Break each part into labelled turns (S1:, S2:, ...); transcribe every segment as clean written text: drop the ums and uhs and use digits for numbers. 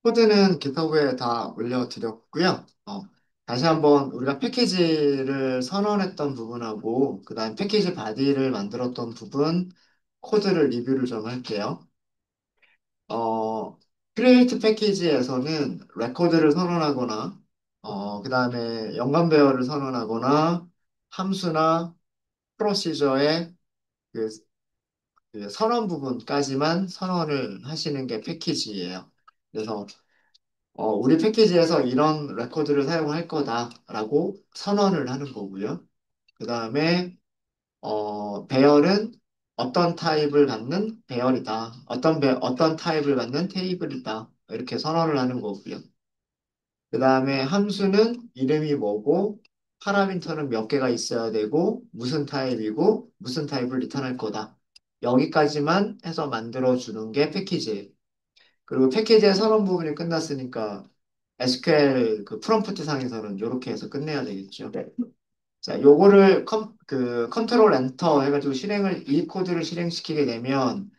S1: 코드는 GitHub에 다 올려드렸고요. 다시 한번 우리가 패키지를 선언했던 부분하고, 그 다음 패키지 바디를 만들었던 부분, 코드를 리뷰를 좀 할게요. 어, 크리에이트 패키지에서는 레코드를 선언하거나, 그 다음에 연관 배열을 선언하거나, 함수나 프로시저의 그, 그 선언 부분까지만 선언을 하시는 게 패키지예요. 그래서 우리 패키지에서 이런 레코드를 사용할 거다라고 선언을 하는 거고요. 그 다음에 배열은 어떤 타입을 갖는 배열이다. 어떤 타입을 갖는 테이블이다. 이렇게 선언을 하는 거고요. 그 다음에 함수는 이름이 뭐고, 파라미터는 몇 개가 있어야 되고, 무슨 타입이고, 무슨 타입을 리턴할 거다. 여기까지만 해서 만들어주는 게 패키지예요. 그리고 패키지의 선언 부분이 끝났으니까 SQL 그 프롬프트 상에서는 이렇게 해서 끝내야 되겠죠. 네. 자, 요거를 컨트롤 엔터 해가지고 이 코드를 실행시키게 되면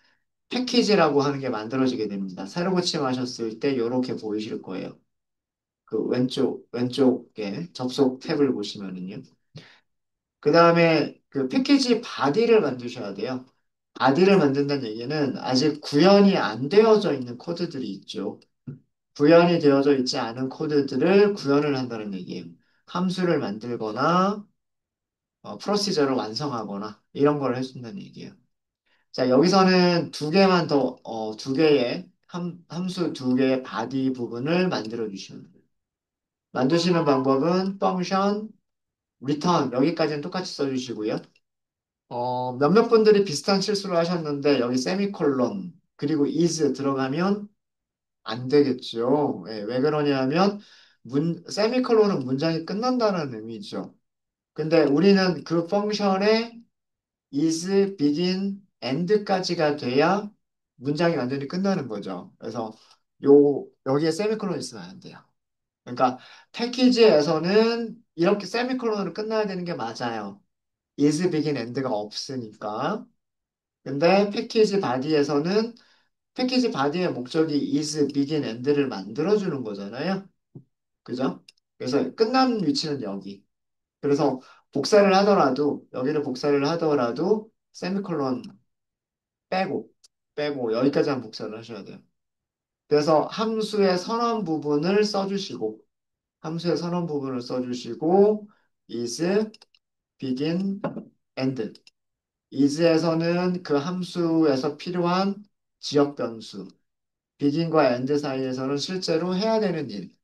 S1: 패키지라고 하는 게 만들어지게 됩니다. 새로 고침하셨을 때 이렇게 보이실 거예요. 그 왼쪽에 접속 탭을 보시면은요. 그 다음에 그 패키지 바디를 만드셔야 돼요. 바디를 만든다는 얘기는 아직 구현이 안 되어져 있는 코드들이 있죠. 구현이 되어져 있지 않은 코드들을 구현을 한다는 얘기예요. 함수를 만들거나 프로시저를 완성하거나 이런 걸 해준다는 얘기예요. 자, 여기서는 두 개의 함수 두 개의 바디 부분을 만들어 주시면 돼요. 만드시는 방법은 펑션, return 여기까지는 똑같이 써주시고요. 몇몇 분들이 비슷한 실수를 하셨는데 여기 세미콜론 그리고 is 들어가면 안 되겠죠. 예, 왜 그러냐면 세미콜론은 문장이 끝난다는 의미죠. 근데 우리는 그 펑션에 is, begin, end까지가 돼야 문장이 완전히 끝나는 거죠. 그래서 여기에 세미콜론 있으면 안 돼요. 그러니까 패키지에서는 이렇게 세미콜론으로 끝나야 되는 게 맞아요. is, begin, end가 없으니까. 근데 패키지 바디의 목적이 is, begin, end를 만들어주는 거잖아요. 그죠? 그래서 끝난 위치는 여기. 그래서 여기를 복사를 하더라도, 세미콜론 빼고, 여기까지만 복사를 하셔야 돼요. 그래서 함수의 선언 부분을 써주시고, is, begin, end. is에서는 그 함수에서 필요한 지역 변수, begin과 end 사이에서는 실제로 해야 되는 일,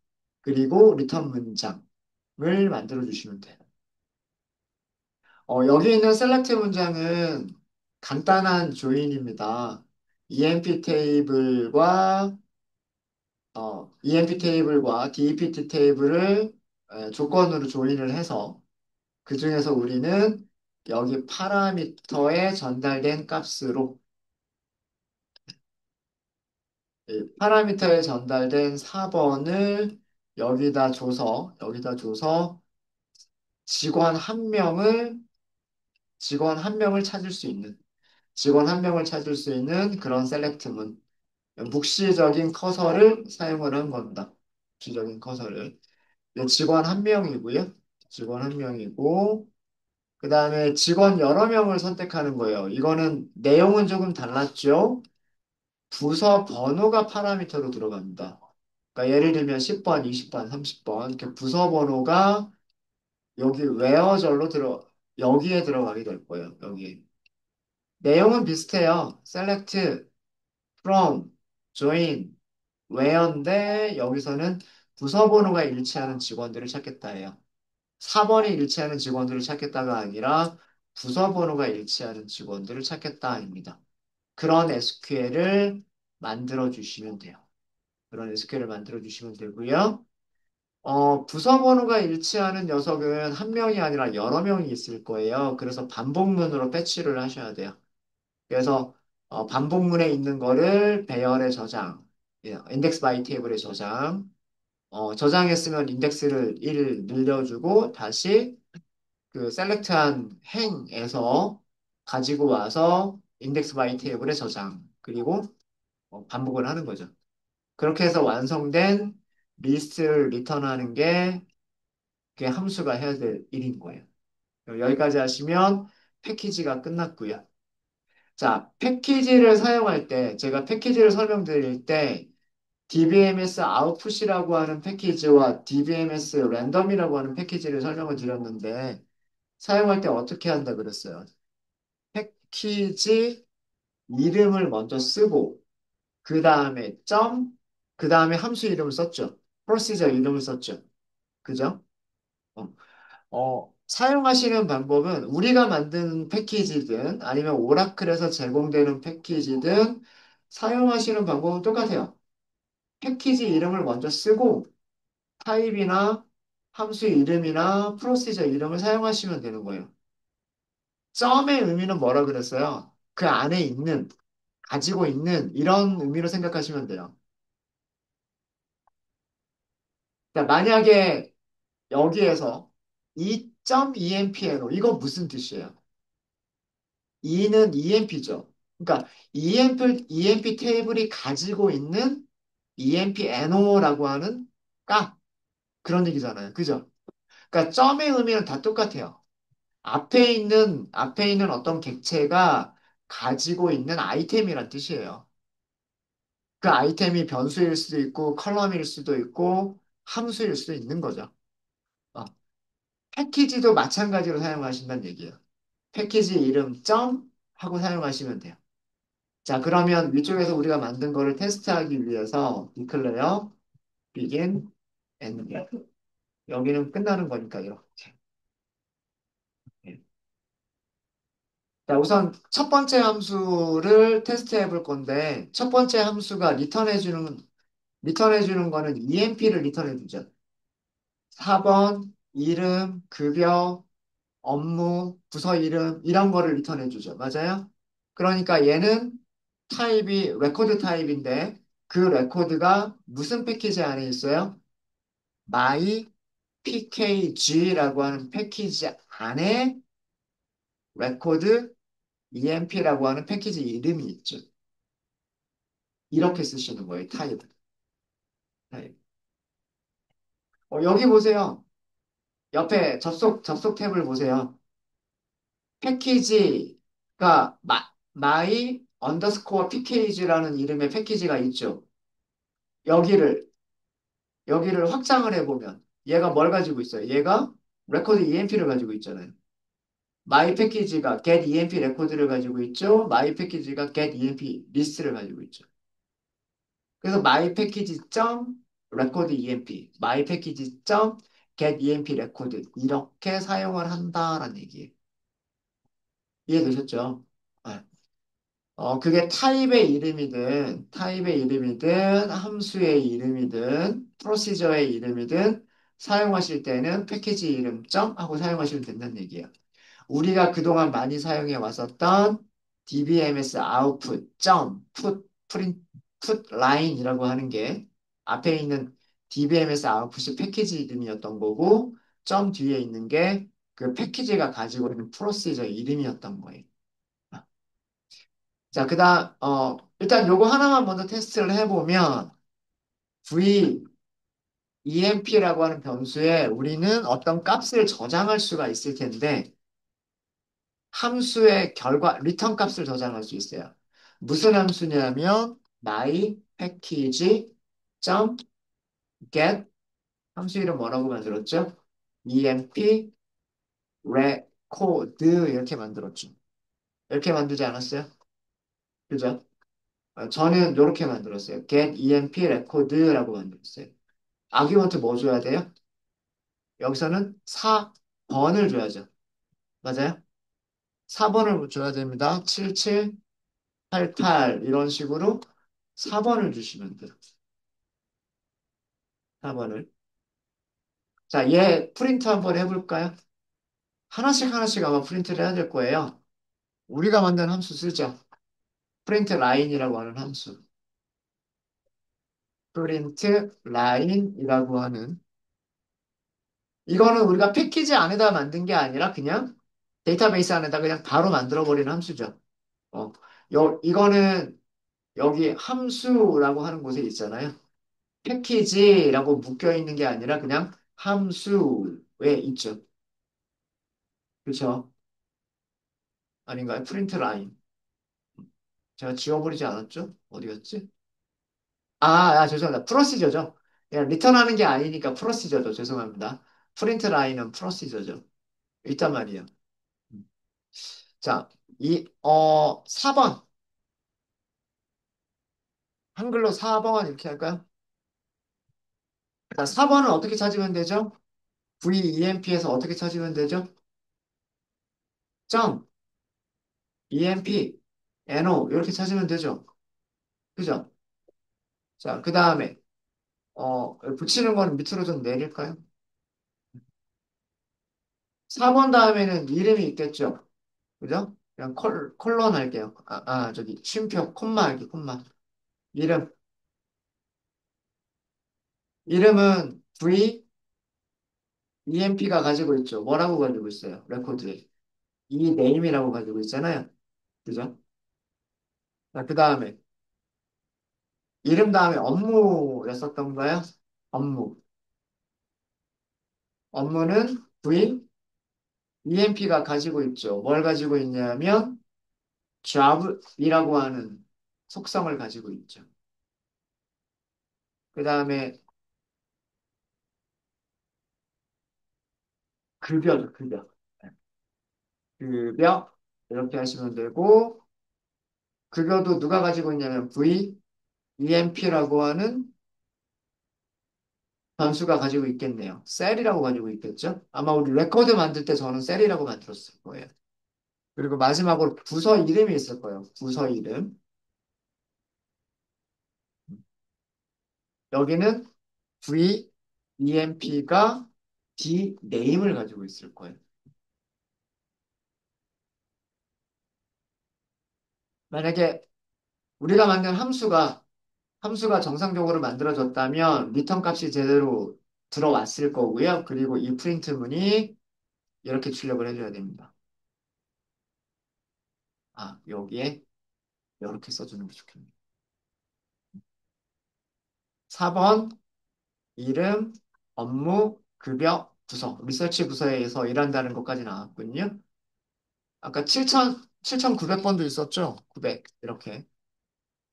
S1: 그리고 리턴 문장을 만들어 주시면 돼요. 여기 있는 셀렉트 문장은 간단한 조인입니다. EMP 테이블과 EMP 테이블과 DEPT 테이블을 조건으로 조인을 해서 그 중에서 우리는 여기 파라미터에 전달된 값으로 이 파라미터에 전달된 4번을 여기다 줘서 직원 한 명을 직원 한 명을 찾을 수 있는 직원 한 명을 찾을 수 있는 그런 셀렉트문 묵시적인 커서를 사용을 한 겁니다. 묵시적인 커서를 네, 직원 한 명이고요. 직원 한 명이고 그 다음에 직원 여러 명을 선택하는 거예요. 이거는 내용은 조금 달랐죠. 부서 번호가 파라미터로 들어갑니다. 그러니까 예를 들면 10번, 20번, 30번 이렇게 부서 번호가 여기 여기에 들어가게 될 거예요. 여기. 내용은 비슷해요. select, from, join, where인데 여기서는 부서 번호가 일치하는 직원들을 찾겠다 해요. 4번이 일치하는 직원들을 찾겠다가 아니라 부서 번호가 일치하는 직원들을 찾겠다입니다. 그런 SQL을 만들어 주시면 돼요. 그런 SQL을 만들어 주시면 되고요. 부서 번호가 일치하는 녀석은 한 명이 아니라 여러 명이 있을 거예요. 그래서 반복문으로 배치를 하셔야 돼요. 그래서 반복문에 있는 거를 배열에 저장, 인덱스 바이 테이블에 저장했으면 인덱스를 1 늘려주고 다시 그 셀렉트한 행에서 가지고 와서 인덱스 바이 테이블에 저장, 그리고 반복을 하는 거죠. 그렇게 해서 완성된 리스트를 리턴하는 게 그게 함수가 해야 될 일인 거예요. 여기까지 하시면 패키지가 끝났고요. 자, 패키지를 사용할 때, 제가 패키지를 설명드릴 때, DBMS 아웃풋이라고 하는 패키지와 DBMS 랜덤이라고 하는 패키지를 설명을 드렸는데, 사용할 때 어떻게 한다 그랬어요? 패키지 이름을 먼저 쓰고, 그 다음에 점, 그 다음에 함수 이름을 썼죠. 프로시저 이름을 썼죠. 그죠? 어, 사용하시는 방법은 우리가 만든 패키지든 아니면 오라클에서 제공되는 패키지든 사용하시는 방법은 똑같아요. 패키지 이름을 먼저 쓰고 타입이나 함수 이름이나 프로시저 이름을 사용하시면 되는 거예요. 점의 의미는 뭐라 그랬어요? 그 안에 있는, 가지고 있는 이런 의미로 생각하시면 돼요. 자, 만약에 여기에서 2.empno 이거 무슨 뜻이에요? E는 EMP죠. 그러니까 EMP 테이블이 가지고 있는 EMPNO라고 하는 값 그런 얘기잖아요. 그죠? 그러니까 점의 의미는 다 똑같아요. 앞에 있는 어떤 객체가 가지고 있는 아이템이란 뜻이에요. 그 아이템이 변수일 수도 있고 컬럼일 수도 있고 함수일 수도 있는 거죠. 어, 패키지도 마찬가지로 사용하신다는 얘기예요. 패키지 이름 점 하고 사용하시면 돼요. 자, 그러면 위쪽에서 우리가 만든 거를 테스트하기 위해서 declare, begin, end. 여기는 끝나는 거니까 이렇게. 예. 자, 우선 첫 번째 함수를 테스트해 볼 건데, 첫 번째 함수가 리턴해 주는 거는 EMP를 리턴해 주죠. 4번, 이름, 급여, 업무, 부서 이름, 이런 거를 리턴해 주죠. 맞아요? 그러니까 얘는 타입이 레코드 타입인데, 그 레코드가 무슨 패키지 안에 있어요? my pkg라고 하는 패키지 안에 레코드 emp라고 하는 패키지 이름이 있죠. 이렇게 쓰시는 거예요. 타입. 타입. 여기 보세요. 옆에 접속 탭을 보세요. 패키지가 my underscore pkg라는 이름의 패키지가 있죠. 여기를 여기를 확장을 해보면 얘가 뭘 가지고 있어요? 얘가 레코드 emp를 가지고 있잖아요. 마이 패키지가 get emp 레코드를 가지고 있죠. 마이 패키지가 get emp 리스트를 가지고 있죠. 그래서 마이 패키지 점 레코드 emp, 마이 패키지 점 get emp 레코드 이렇게 사용을 한다라는 얘기예요. 이해되셨죠? 네. 그게 타입의 이름이든 함수의 이름이든 프로시저의 이름이든 사용하실 때는 패키지 이름 점 하고 사용하시면 된다는 얘기예요. 우리가 그동안 많이 사용해 왔었던 DBMS output, 점, put line이라고 하는 게 앞에 있는 DBMS output이 패키지 이름이었던 거고, 점 뒤에 있는 게 그 패키지가 가지고 있는 프로시저 이름이었던 거예요. 자, 일단 요거 하나만 먼저 테스트를 해보면, emp라고 하는 변수에 우리는 어떤 값을 저장할 수가 있을 텐데, 함수의 리턴 값을 저장할 수 있어요. 무슨 함수냐면, my package get 함수 이름 뭐라고 만들었죠? emp record 이렇게 만들었죠. 이렇게 만들지 않았어요? 그죠? 저는 이렇게 만들었어요. get emp record라고 만들었어요. 아규먼트 뭐 줘야 돼요? 여기서는 4번을 줘야죠. 맞아요? 4번을 줘야 됩니다. 7788 이런 식으로 4번을 주시면 돼요. 4번을. 자, 얘 프린트 한번 해볼까요? 하나씩 하나씩 아마 프린트를 해야 될 거예요. 우리가 만든 함수 쓰죠. 프린트 라인이라고 하는 함수. 프린트 라인이라고 하는 이거는 우리가 패키지 안에다 만든 게 아니라 그냥 데이터베이스 안에다 그냥 바로 만들어 버리는 함수죠. 이거는 여기 함수라고 하는 곳에 있잖아요. 패키지라고 묶여 있는 게 아니라 그냥 함수에 있죠. 그렇죠? 아닌가요? 프린트 라인. 제가 지워버리지 않았죠? 어디 갔지? 죄송합니다. 프로시저죠. 그냥 리턴하는 게 아니니까 프로시저죠. 죄송합니다. 프린트 라인은 프로시저죠. 있단 말이에요. 자, 4번. 한글로 4번 이렇게 할까요? 자, 4번은 어떻게 찾으면 되죠? VEMP에서 어떻게 찾으면 되죠? 점, EMP, NO 이렇게 찾으면 되죠. 그죠? 자, 그 다음에 붙이는 거는 밑으로 좀 내릴까요? 4번 다음에는 이름이 있겠죠. 그죠? 그냥 콜론 할게요. 저기 쉼표 콤마 할게 콤마. 이름. 이름은 V EMP가 가지고 있죠. 뭐라고 가지고 있어요? 레코드에. 이 네임이라고 가지고 있잖아요. 그죠? 자, 그 다음에 이름 다음에 업무였었던가요? 업무. 업무는 V EMP가 가지고 있죠. 뭘 가지고 있냐면 job이라고 하는 속성을 가지고 있죠. 그 다음에 급여죠, 급여. 급여 이렇게 하시면 되고 급여도 누가 가지고 있냐면 V EMP라고 하는 변수가 가지고 있겠네요. 셀이라고 가지고 있겠죠? 아마 우리 레코드 만들 때 저는 셀이라고 만들었을 거예요. 그리고 마지막으로 부서 이름이 있을 거예요. 부서 이름. 여기는 V EMP가 D 네임을 가지고 있을 거예요. 만약에 우리가 만든 함수가 정상적으로 만들어졌다면 리턴 값이 제대로 들어왔을 거고요. 그리고 이 프린트문이 이렇게 출력을 해줘야 됩니다. 여기에 이렇게 써주는 게 좋겠네요. 4번 이름, 업무, 급여, 부서, 리서치 부서에서 일한다는 것까지 나왔군요. 아까 7,900번도 있었죠? 900 이렇게.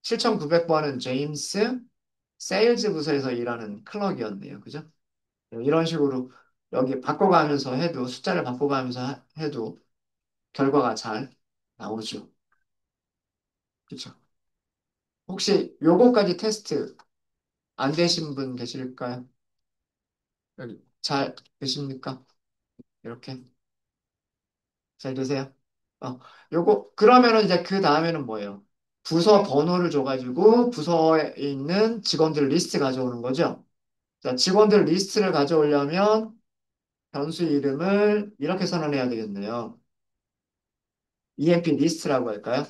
S1: 7,900번은 제임스 세일즈 부서에서 일하는 클럭이었네요. 그죠? 이런 식으로 여기 바꿔가면서 해도 숫자를 바꿔가면서 해도 결과가 잘 나오죠. 그렇죠? 혹시 요거까지 테스트 안 되신 분 계실까요? 여기 잘 되십니까? 이렇게 잘 되세요? 그러면은 이제 그 다음에는 뭐예요? 부서 번호를 줘가지고 부서에 있는 직원들 리스트 가져오는 거죠. 자, 직원들 리스트를 가져오려면 변수 이름을 이렇게 선언해야 되겠네요. EMP 리스트라고 할까요?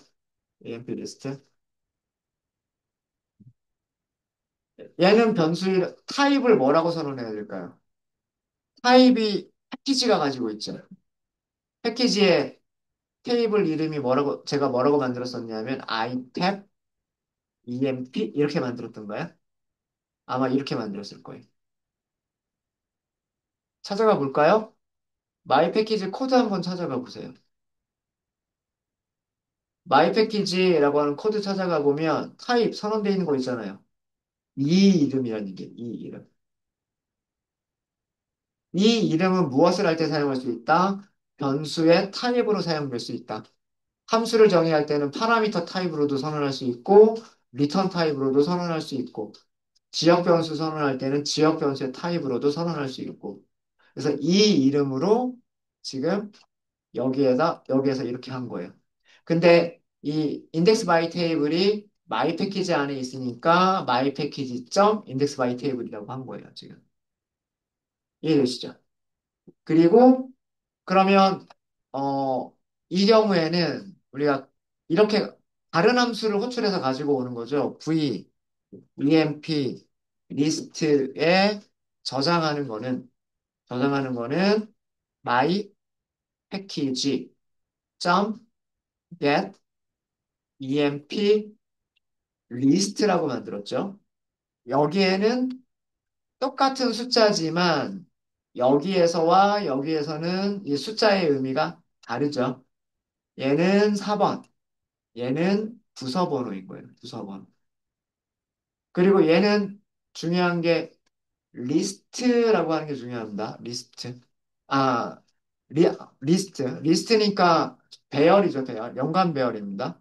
S1: EMP 리스트. 얘는 변수 타입을 뭐라고 선언해야 될까요? 타입이 패키지가 가지고 있죠. 패키지의 테이블 이름이 제가 뭐라고 만들었었냐면 iTab, EMP 이렇게 만들었던가요? 아마 이렇게 만들었을 거예요. 찾아가 볼까요? 마이 패키지 코드 한번 찾아가 보세요. 마이 패키지라고 하는 코드 찾아가 보면 타입 선언되어 있는 거 있잖아요. 이 이름이라는 게 이 이름. 이 이름은 무엇을 할 때 사용할 수 있다? 변수의 타입으로 사용될 수 있다. 함수를 정의할 때는 파라미터 타입으로도 선언할 수 있고 리턴 타입으로도 선언할 수 있고 지역 변수 선언할 때는 지역 변수의 타입으로도 선언할 수 있고 그래서 이 이름으로 지금 여기에서 이렇게 한 거예요. 근데 이 인덱스 바이 테이블이 마이 패키지 안에 있으니까 마이 패키지 점 인덱스 바이 테이블이라고 한 거예요, 지금. 이해되시죠? 그리고 그러면 이 경우에는 우리가 이렇게 다른 함수를 호출해서 가지고 오는 거죠. v, emp, 리스트에 저장하는 거는 my package get emp 리스트라고 만들었죠. 여기에는 똑같은 숫자지만 여기에서와 여기에서는 이 숫자의 의미가 다르죠. 얘는 4번, 얘는 부서 번호인 거예요. 부서 번호. 그리고 얘는 중요한 게 리스트라고 하는 게 중요합니다. 리스트. 아, 리, 리스트. 리스트니까 배열이죠, 배열. 연관 배열입니다.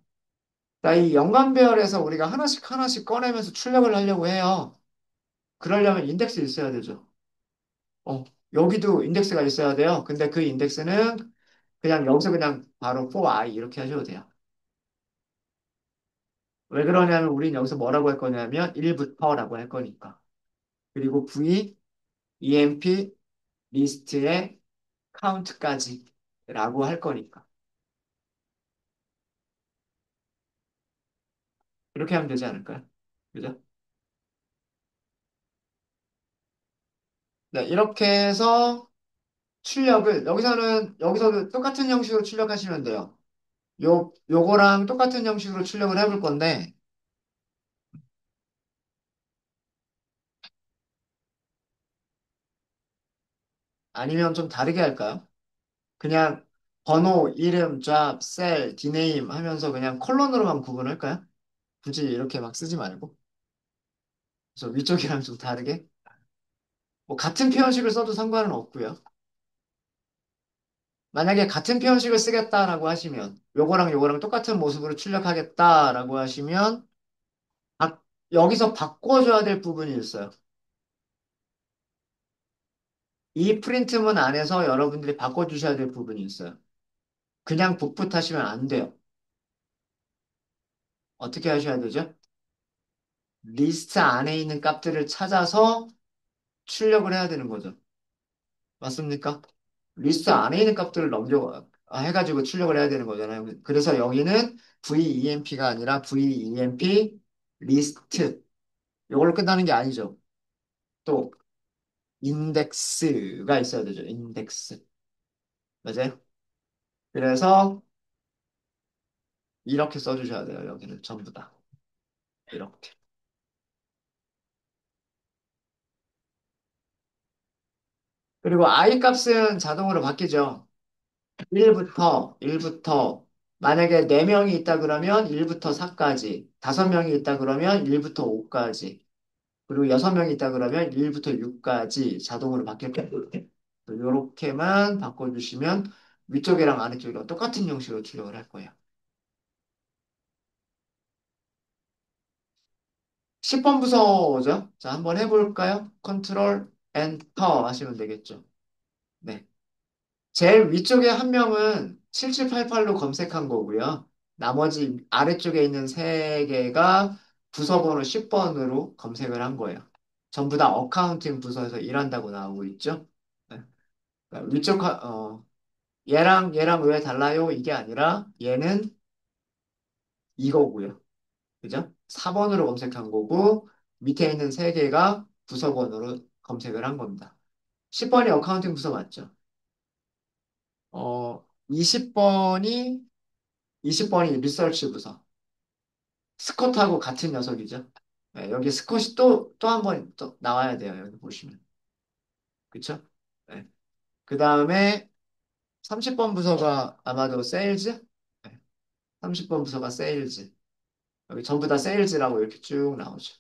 S1: 자, 이 연관 배열에서 우리가 하나씩 하나씩 꺼내면서 출력을 하려고 해요. 그러려면 인덱스 있어야 되죠. 어, 여기도 인덱스가 있어야 돼요. 근데 그 인덱스는 그냥 여기서 그냥 바로 for i 이렇게 하셔도 돼요. 왜 그러냐면 우린 여기서 뭐라고 할 거냐면 1부터라고 할 거니까. 그리고 v, emp, 리스트의 count까지 라고 할 거니까. 이렇게 하면 되지 않을까요? 그죠? 네, 이렇게 해서 출력을 여기서도 똑같은 형식으로 출력하시면 돼요. 요거랑 똑같은 형식으로 출력을 해볼 건데 아니면 좀 다르게 할까요? 그냥 번호, 이름, 잡, 셀, 디네임 하면서 그냥 콜론으로만 구분할까요? 굳이 이렇게 막 쓰지 말고. 그래서 위쪽이랑 좀 다르게. 뭐 같은 표현식을 써도 상관은 없고요. 만약에 같은 표현식을 쓰겠다라고 하시면 요거랑 요거랑 똑같은 모습으로 출력하겠다라고 하시면 바- 여기서 바꿔줘야 될 부분이 있어요. 이 프린트문 안에서 여러분들이 바꿔주셔야 될 부분이 있어요. 그냥 복붙하시면 안 돼요. 어떻게 하셔야 되죠? 리스트 안에 있는 값들을 찾아서 출력을 해야 되는 거죠. 맞습니까? 리스트 안에 있는 값들을 해가지고 출력을 해야 되는 거잖아요. 그래서 여기는 VEMP가 아니라 VEMP 리스트. 이걸로 끝나는 게 아니죠. 또 인덱스가 있어야 되죠. 인덱스. 맞아요? 그래서 이렇게 써주셔야 돼요. 여기는 전부 다. 이렇게. 그리고 I 값은 자동으로 바뀌죠. 1부터 만약에 4명이 있다 그러면 1부터 4까지, 5명이 있다 그러면 1부터 5까지, 그리고 6명이 있다 그러면 1부터 6까지 자동으로 바뀔 거예요. 이렇게만 바꿔주시면 위쪽이랑 아래쪽이랑 똑같은 형식으로 출력을 할 거예요. 10번 부서죠? 자, 한번 해볼까요? 컨트롤 엔터 하시면 되겠죠. 네. 제일 위쪽에 한 명은 7788로 검색한 거고요. 나머지 아래쪽에 있는 세 개가 부서번호 10번으로 검색을 한 거예요. 전부 다 어카운팅 부서에서 일한다고 나오고 있죠. 네. 그러니까 얘랑 왜 달라요? 이게 아니라 얘는 이거고요. 그죠? 4번으로 검색한 거고 밑에 있는 세 개가 부서번호로 검색을 한 겁니다. 10번이 어카운팅 부서 맞죠? 20번이 20번이 리서치 부서. 스컷하고 같은 녀석이죠. 네, 여기 스컷이 또 한 번 또 나와야 돼요. 여기 보시면. 그쵸? 네. 그 다음에 30번 부서가 아마도 세일즈? 네. 30번 부서가 세일즈. 여기 전부 다 세일즈라고 이렇게 쭉 나오죠.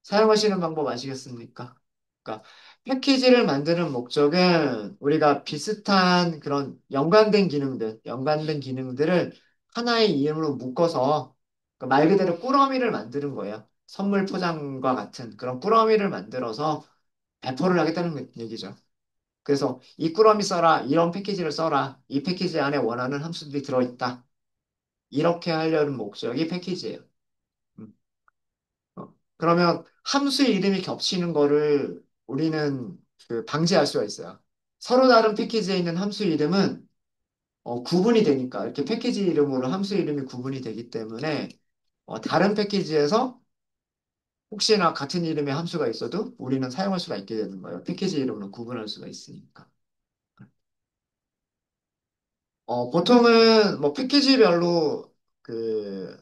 S1: 사용하시는 방법 아시겠습니까? 그러니까 패키지를 만드는 목적은 우리가 비슷한 그런 연관된 기능들을 하나의 이름으로 묶어서 그러니까 말 그대로 꾸러미를 만드는 거예요. 선물 포장과 같은 그런 꾸러미를 만들어서 배포를 하겠다는 얘기죠. 그래서 이 꾸러미 써라, 이런 패키지를 써라, 이 패키지 안에 원하는 함수들이 들어있다. 이렇게 하려는 목적이 패키지예요. 음. 그러면 함수 이름이 겹치는 거를 우리는 그 방지할 수가 있어요. 서로 다른 패키지에 있는 함수 이름은 구분이 되니까 이렇게 패키지 이름으로 함수 이름이 구분이 되기 때문에 다른 패키지에서 혹시나 같은 이름의 함수가 있어도 우리는 사용할 수가 있게 되는 거예요. 패키지 이름으로 구분할 수가 있으니까. 보통은 뭐 패키지별로 그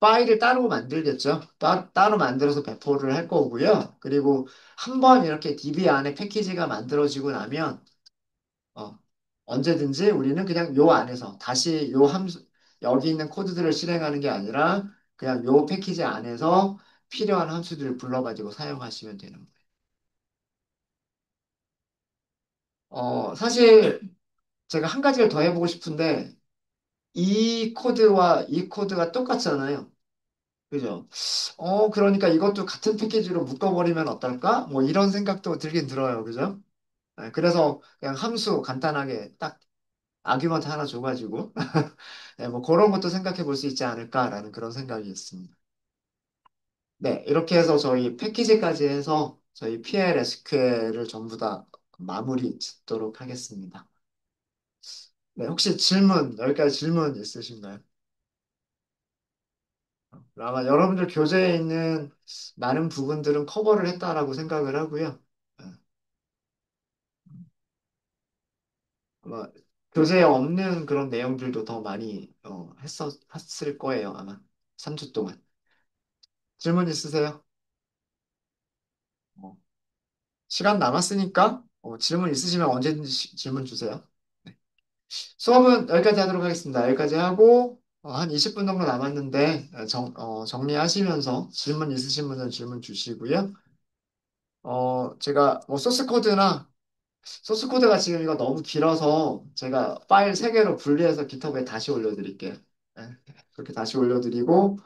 S1: 파일을 따로 만들겠죠. 따로 만들어서 배포를 할 거고요. 그리고 한번 이렇게 DB 안에 패키지가 만들어지고 나면 어, 언제든지 우리는 그냥 요 안에서 다시 요 함수, 여기 있는 코드들을 실행하는 게 아니라 그냥 요 패키지 안에서 필요한 함수들을 불러가지고 사용하시면 되는 거예요. 사실 제가 한 가지를 더 해보고 싶은데 이 코드와 이 코드가 똑같잖아요. 그죠? 그러니까 이것도 같은 패키지로 묶어버리면 어떨까? 뭐 이런 생각도 들긴 들어요. 그죠? 네, 그래서 그냥 함수 간단하게 딱 아규먼트 하나 줘가지고 네, 뭐 그런 것도 생각해 볼 수 있지 않을까라는 그런 생각이 있습니다. 네, 이렇게 해서 저희 패키지까지 해서 저희 PL SQL을 전부 다 마무리 짓도록 하겠습니다. 네, 혹시 여기까지 질문 있으신가요? 아마 여러분들 교재에 있는 많은 부분들은 커버를 했다라고 생각을 하고요. 네, 아마 교재에 없는 그런 내용들도 더 많이 했을 거예요, 아마. 3주 동안. 질문 있으세요? 어, 시간 남았으니까 질문 있으시면 언제든지 질문 주세요. 네. 수업은 여기까지 하도록 하겠습니다. 여기까지 하고 한 20분 정도 남았는데 정리하시면서 질문 있으신 분은 질문 주시고요. 제가 뭐 소스 코드가 지금 이거 너무 길어서 제가 파일 3개로 분리해서 깃허브에 다시 올려드릴게요. 네. 그렇게 다시 올려드리고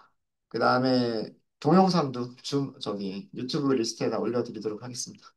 S1: 그 다음에 동영상도 저기 유튜브 리스트에다 올려드리도록 하겠습니다.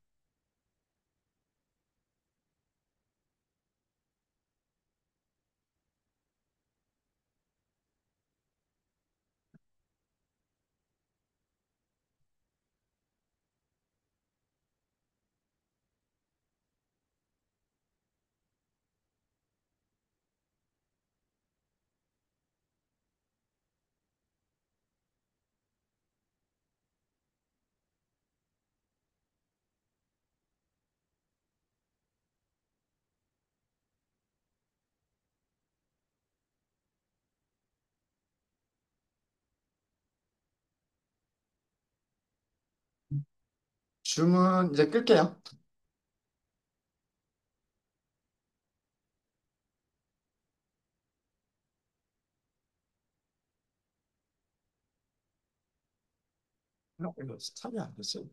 S1: 주문 이제 끌게요. 이거 스탑이 안 됐어요.